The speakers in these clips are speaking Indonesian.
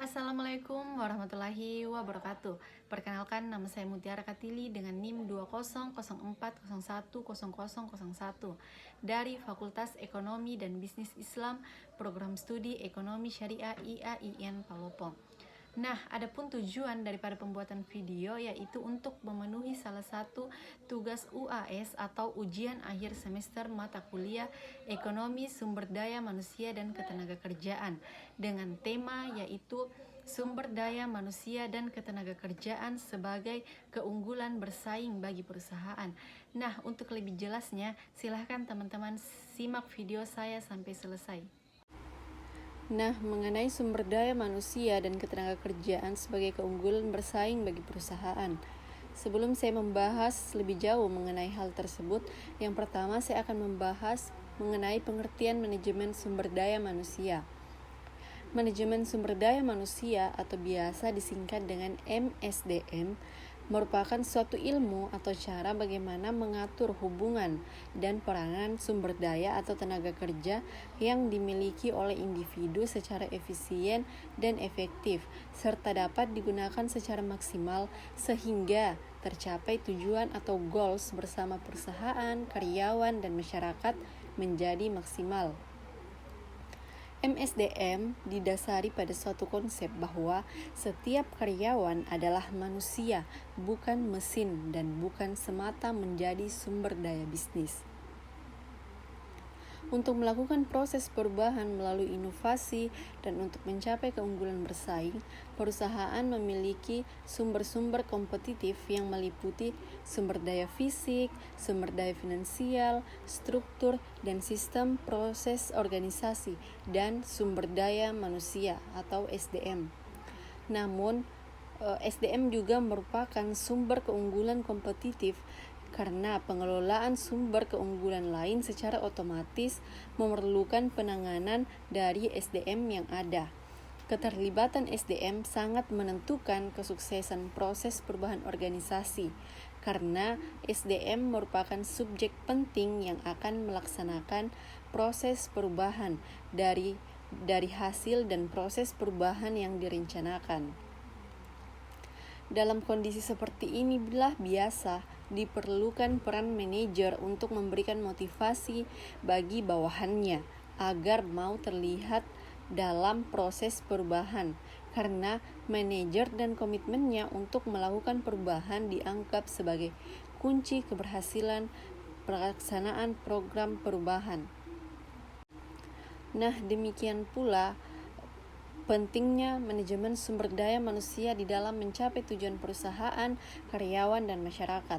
Assalamualaikum warahmatullahi wabarakatuh. Perkenalkan, nama saya Mutiara Katili dengan NIM 2004010001 dari Fakultas Ekonomi dan Bisnis Islam, Program Studi Ekonomi Syariah IAIN Palopo. Nah, adapun tujuan daripada pembuatan video yaitu untuk memenuhi salah satu tugas UAS atau ujian akhir semester mata kuliah Ekonomi Sumber Daya Manusia dan Ketenagakerjaan dengan tema yaitu sumber daya manusia dan ketenagakerjaan sebagai keunggulan bersaing bagi perusahaan. Nah, untuk lebih jelasnya, silahkan teman-teman simak video saya sampai selesai. Nah, mengenai sumber daya manusia dan ketenagakerjaan sebagai keunggulan bersaing bagi perusahaan. Sebelum saya membahas lebih jauh mengenai hal tersebut, yang pertama saya akan membahas mengenai pengertian manajemen sumber daya manusia. Manajemen sumber daya manusia atau biasa disingkat dengan MSDM merupakan suatu ilmu atau cara bagaimana mengatur hubungan dan peranan sumber daya atau tenaga kerja yang dimiliki oleh individu secara efisien dan efektif serta dapat digunakan secara maksimal sehingga tercapai tujuan atau goals bersama perusahaan, karyawan, dan masyarakat menjadi maksimal. MSDM didasari pada suatu konsep bahwa setiap karyawan adalah manusia, bukan mesin, dan bukan semata menjadi sumber daya bisnis. Untuk melakukan proses perubahan melalui inovasi dan untuk mencapai keunggulan bersaing, perusahaan memiliki sumber-sumber kompetitif yang meliputi sumber daya fisik, sumber daya finansial, struktur dan sistem proses organisasi, dan sumber daya manusia atau SDM. Namun, SDM juga merupakan sumber keunggulan kompetitif karena pengelolaan sumber keunggulan lain secara otomatis memerlukan penanganan dari SDM yang ada. Keterlibatan SDM sangat menentukan kesuksesan proses perubahan organisasi, karena SDM merupakan subjek penting yang akan melaksanakan proses perubahan dari hasil dan proses perubahan yang direncanakan. Dalam kondisi seperti ini biasa diperlukan peran manajer untuk memberikan motivasi bagi bawahannya agar mau terlihat dalam proses perubahan, karena manajer dan komitmennya untuk melakukan perubahan dianggap sebagai kunci keberhasilan pelaksanaan program perubahan. Nah, demikian pula pentingnya manajemen sumber daya manusia di dalam mencapai tujuan perusahaan, karyawan, dan masyarakat.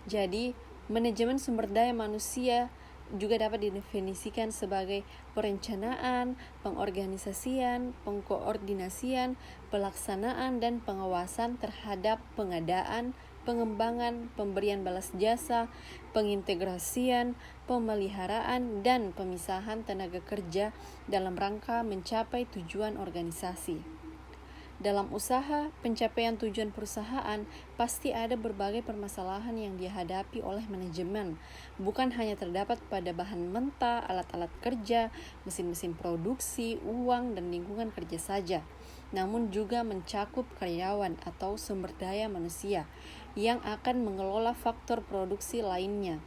Jadi, manajemen sumber daya manusia juga dapat didefinisikan sebagai perencanaan, pengorganisasian, pengkoordinasian, pelaksanaan, dan pengawasan terhadap pengadaan, pengembangan, pemberian balas jasa, pengintegrasian, pemeliharaan, dan pemisahan tenaga kerja dalam rangka mencapai tujuan organisasi. Dalam usaha pencapaian tujuan perusahaan, pasti ada berbagai permasalahan yang dihadapi oleh manajemen. Bukan hanya terdapat pada bahan mentah, alat-alat kerja, mesin-mesin produksi, uang, dan lingkungan kerja saja, namun juga mencakup karyawan atau sumber daya manusia yang akan mengelola faktor produksi lainnya.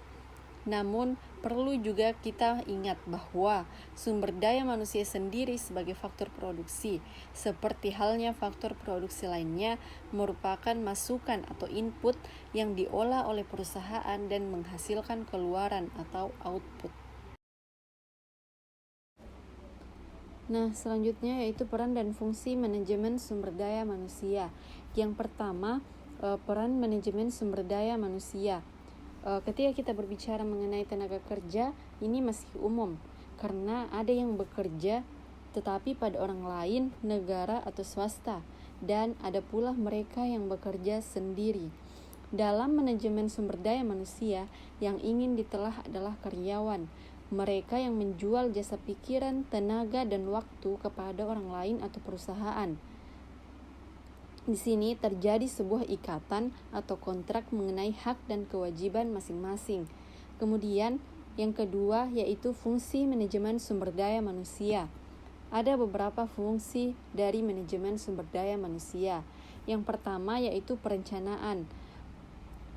Namun, perlu juga kita ingat bahwa sumber daya manusia sendiri sebagai faktor produksi, seperti halnya faktor produksi lainnya, merupakan masukan atau input yang diolah oleh perusahaan dan menghasilkan keluaran atau output. Nah, selanjutnya yaitu peran dan fungsi manajemen sumber daya manusia. Yang pertama, peran manajemen sumber daya manusia. Ketika kita berbicara mengenai tenaga kerja, ini masih umum karena ada yang bekerja tetapi pada orang lain, negara atau swasta, dan ada pula mereka yang bekerja sendiri. Dalam manajemen sumber daya manusia, yang ingin ditelah adalah karyawan, mereka yang menjual jasa pikiran, tenaga, dan waktu kepada orang lain atau perusahaan. Di sini terjadi sebuah ikatan atau kontrak mengenai hak dan kewajiban masing-masing. Kemudian, yang kedua yaitu fungsi manajemen sumber daya manusia. ada beberapa fungsi dari manajemen sumber daya manusia. Yang pertama yaitu perencanaan,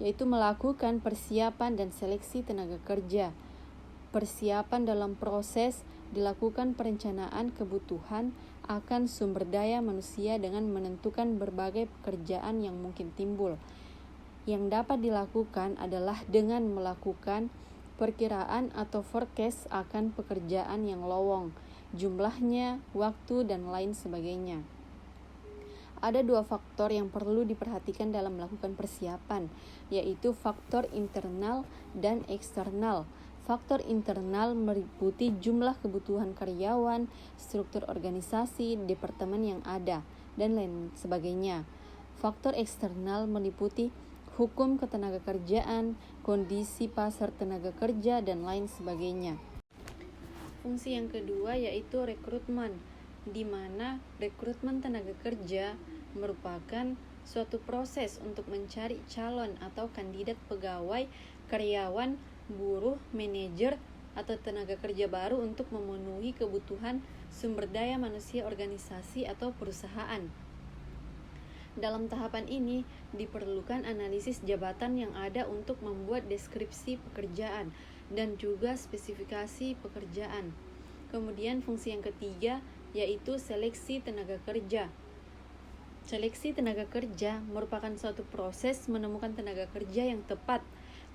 yaitu melakukan persiapan dan seleksi tenaga kerja. Persiapan dalam proses dilakukan perencanaan kebutuhan akan sumber daya manusia dengan menentukan berbagai pekerjaan yang mungkin timbul. Yang dapat dilakukan adalah dengan melakukan perkiraan atau forecast akan pekerjaan yang lowong, jumlahnya, waktu, dan lain sebagainya. Ada dua faktor yang perlu diperhatikan dalam melakukan persiapan, yaitu faktor internal dan eksternal. Faktor internal meliputi jumlah kebutuhan karyawan, struktur organisasi, departemen yang ada, dan lain sebagainya. Faktor eksternal meliputi hukum ketenagakerjaan, kondisi pasar tenaga kerja, dan lain sebagainya. Fungsi yang kedua yaitu rekrutmen, di mana rekrutmen tenaga kerja merupakan suatu proses untuk mencari calon atau kandidat pegawai, karyawan, buruh, manajer, atau tenaga kerja baru untuk memenuhi kebutuhan sumber daya manusia organisasi atau perusahaan. Dalam tahapan ini diperlukan analisis jabatan yang ada untuk membuat deskripsi pekerjaan dan juga spesifikasi pekerjaan. Kemudian fungsi yang ketiga yaitu seleksi tenaga kerja. Seleksi tenaga kerja merupakan suatu proses menemukan tenaga kerja yang tepat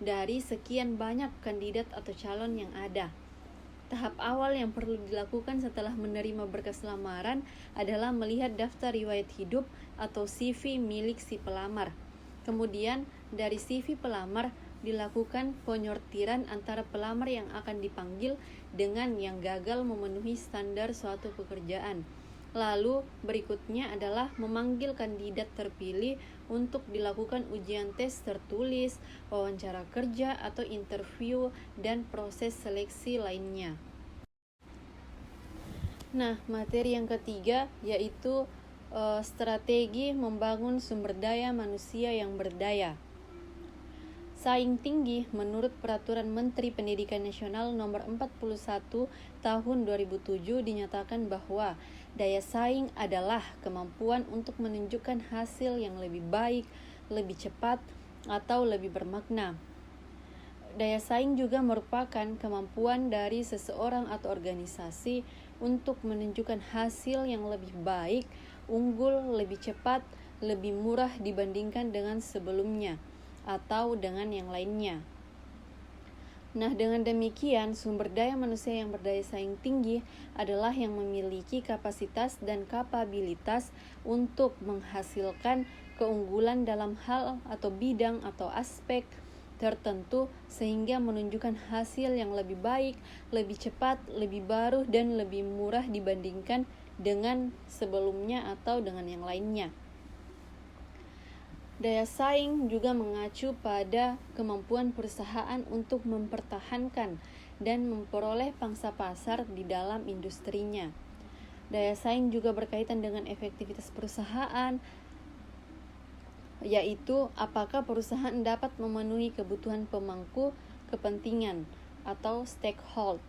dari sekian banyak kandidat atau calon yang ada. Tahap awal yang perlu dilakukan setelah menerima berkas lamaran adalah melihat daftar riwayat hidup atau CV milik si pelamar. Kemudian dari CV pelamar dilakukan penyortiran antara pelamar yang akan dipanggil dengan yang gagal memenuhi standar suatu pekerjaan. Lalu berikutnya adalah memanggil kandidat terpilih untuk dilakukan ujian tes tertulis, wawancara kerja atau interview, dan proses seleksi lainnya. Nah, materi yang ketiga yaitu strategi membangun sumber daya manusia yang berdaya. Saing tinggi menurut Peraturan Menteri Pendidikan Nasional Nomor 41 Tahun 2007 dinyatakan bahwa daya saing adalah kemampuan untuk menunjukkan hasil yang lebih baik, lebih cepat, atau lebih bermakna. Daya saing juga merupakan kemampuan dari seseorang atau organisasi untuk menunjukkan hasil yang lebih baik, unggul, lebih cepat, lebih murah dibandingkan dengan sebelumnya, atau dengan yang lainnya. Nah, dengan demikian, sumber daya manusia yang berdaya saing tinggi adalah yang memiliki kapasitas dan kapabilitas untuk menghasilkan keunggulan dalam hal atau bidang atau aspek tertentu sehingga menunjukkan hasil yang lebih baik, lebih cepat, lebih baru, dan lebih murah dibandingkan dengan sebelumnya atau dengan yang lainnya. Daya saing juga mengacu pada kemampuan perusahaan untuk mempertahankan dan memperoleh pangsa pasar di dalam industrinya. Daya saing juga berkaitan dengan efektivitas perusahaan, yaitu apakah perusahaan dapat memenuhi kebutuhan pemangku kepentingan atau stakeholder.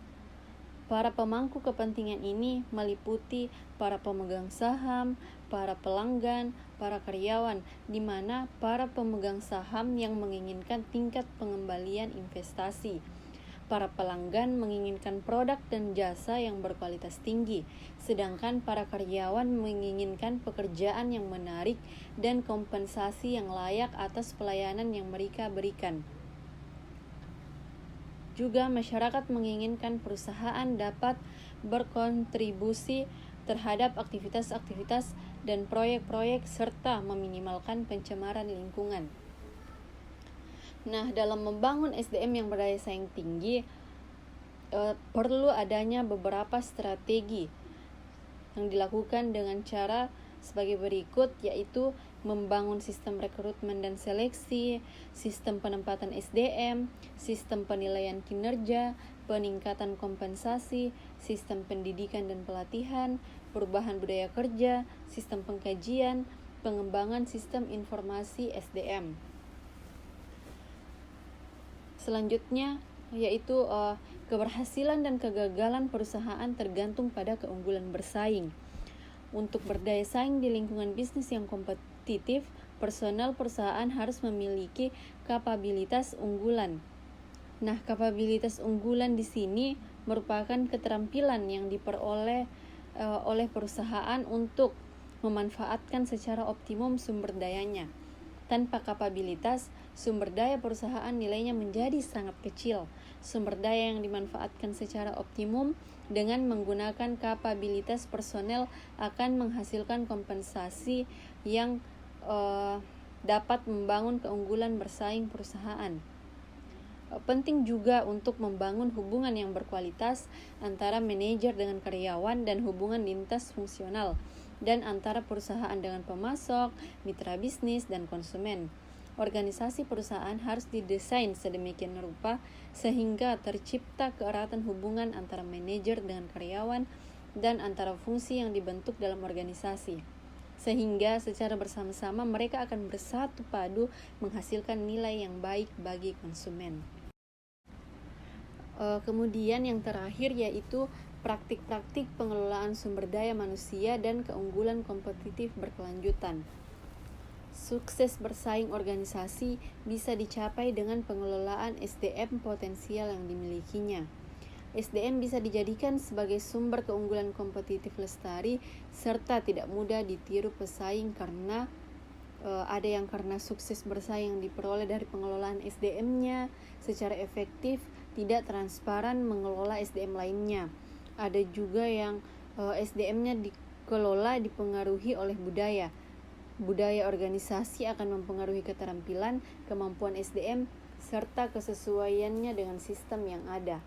Para pemangku kepentingan ini meliputi para pemegang saham, para pelanggan, para karyawan, di mana para pemegang saham yang menginginkan tingkat pengembalian investasi. Para pelanggan menginginkan produk dan jasa yang berkualitas tinggi, sedangkan para karyawan menginginkan pekerjaan yang menarik dan kompensasi yang layak atas pelayanan yang mereka berikan. Juga masyarakat menginginkan perusahaan dapat berkontribusi terhadap aktivitas-aktivitas dan proyek-proyek serta meminimalkan pencemaran lingkungan. Nah, dalam membangun SDM yang berdaya saing tinggi, perlu adanya beberapa strategi yang dilakukan dengan cara sebagai berikut, yaitu membangun sistem rekrutmen dan seleksi, sistem penempatan SDM, sistem penilaian kinerja, peningkatan kompensasi, sistem pendidikan dan pelatihan, perubahan budaya kerja, sistem pengkajian, pengembangan sistem informasi SDM. Selanjutnya, yaitu keberhasilan dan kegagalan perusahaan tergantung pada keunggulan bersaing. Untuk berdaya saing di lingkungan bisnis yang kompetitif, personal perusahaan harus memiliki kapabilitas unggulan. Nah, kapabilitas unggulan di sini merupakan keterampilan yang diperoleh oleh perusahaan untuk memanfaatkan secara optimum sumber dayanya. Tanpa kapabilitas, sumber daya perusahaan nilainya menjadi sangat kecil. Sumber daya yang dimanfaatkan secara optimum dengan menggunakan kapabilitas personel akan menghasilkan kompensasi yang dapat membangun keunggulan bersaing perusahaan. Penting juga untuk membangun hubungan yang berkualitas antara manajer dengan karyawan dan hubungan lintas fungsional, dan antara perusahaan dengan pemasok, mitra bisnis, dan konsumen. Organisasi perusahaan harus didesain sedemikian rupa sehingga tercipta keeratan hubungan antara manajer dengan karyawan dan antara fungsi yang dibentuk dalam organisasi, sehingga secara bersama-sama mereka akan bersatu padu menghasilkan nilai yang baik bagi konsumen. Kemudian yang terakhir yaitu praktik-praktik pengelolaan sumber daya manusia dan keunggulan kompetitif berkelanjutan. Sukses bersaing organisasi bisa dicapai dengan pengelolaan SDM potensial yang dimilikinya. SDM bisa dijadikan sebagai sumber keunggulan kompetitif lestari serta tidak mudah ditiru pesaing karena ada yang karena sukses bersaing diperoleh dari pengelolaan SDM-nya secara efektif, tidak transparan mengelola SDM lainnya. Ada juga yang SDM-nya dikelola dipengaruhi oleh budaya. Budaya organisasi akan mempengaruhi keterampilan, kemampuan SDM, serta kesesuaiannya dengan sistem yang ada.